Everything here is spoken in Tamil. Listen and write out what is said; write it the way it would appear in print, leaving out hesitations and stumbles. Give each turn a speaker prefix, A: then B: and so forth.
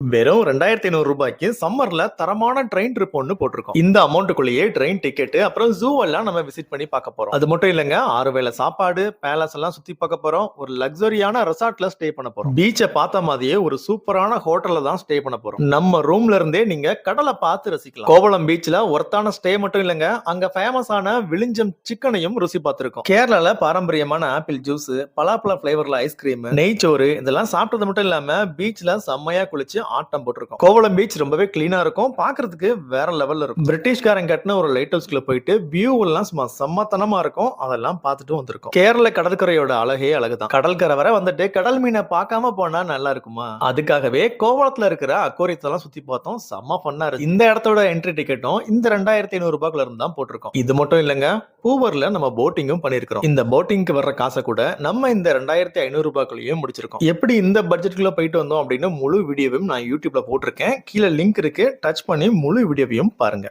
A: வெறும் ரூ. 2500 சம்மர்ல தரமான ட்ரெயின் ட்ரிப் ஒண்ணு போட்டிருக்கோம். இந்த அமௌண்ட்டுக்குள்ளேயே ட்ரெயின் டிக்கெட் அப்புறம் ஜூ எல்லாம் நம்ம விசிட் பண்ணி பார்க்க போறோம். அது மட்டும் இல்லங்க, 6 வேளை சாப்பாடு, பேலஸ் எல்லாம் சுத்தி பார்க்க போறோம். ஒரு லக்ஸரியான ரெசார்ட்ல ஸ்டே பண்ண போறோம். பீச்சை பார்த்த மாதிரியே ஒரு சூப்பரான ஹோட்டல்ல தான் ஸ்டே பண்ண போறோம். நம்ம ரூம்ல இருந்தே நீங்க கடலை பார்த்து ரசிக்கலாம். கோவளம் பீச்ல ஒர்த்தான ஸ்டே மட்டும் இல்லங்க, அங்க ஃபேமஸான விழிஞ்சம் சிக்கனையும் ருசி பார்த்திருக்கோம். கேரளால பாரம்பரியமான ஆப்பிள் ஜூஸ், பலாப்பழ பிளேவர்ல ஐஸ்கிரீம், நெய்ச்சோறு இதெல்லாம் சாப்பிட்டது மட்டும் இல்லாம பீச்ல செம்மையா குளிச்சு ஆட்டம் போட்டிருக்கோம். கோவளம் பீச் ரொம்பவே கிளீனா இருக்கும், பாக்குறதுக்கு வேற லெவல்ல இருக்கும். பிரிட்டிஷ்காரங்க கட்டின ஒரு லைட் ஹவுஸ்க்குள்ள போயிட்டு வியூ எல்லாம் சும்மா செம்மத்தனமா இருக்கும். அதெல்லாம் பார்த்துட்டு வந்திருக்கோம். கேரள கடற்கரையோட அழகே அழகுதான். கடற்கரை வரை வந்துட்டு கடல் மீனை பார்க்காம போனா நல்லா இருக்குமா? அதுக்காகவே கோவளத்துல இருக்கிற அக்வாரியத்தெல்லாம் சுத்தி பார்த்தோம். செம்ம ஃபன்னா இருக்கு. இந்த இடத்தோட என்ட்ரி டிக்கெட்டும் இந்த ரூ. 2500 இருந்து தான் போட்டிருக்கோம். இது மட்டும் இல்லங்க, பூவர்ல நம்ம போட்டிங்கும் பண்ணிருக்கோம். இந்த போட்டிங்க்கு வர்ற காசை கூட நம்ம இந்த ரூ. 2500 முடிச்சிருக்கோம். எப்படி இந்த பட்ஜெட்குள்ள போயிட்டு வந்தோம் அப்படின்னு முழு வீடியோவும் நான் யூடியூப்ல போட்டிருக்கேன். கீழே லிங்க் இருக்கு, டச் பண்ணி முழு வீடியோவையும் பாருங்க.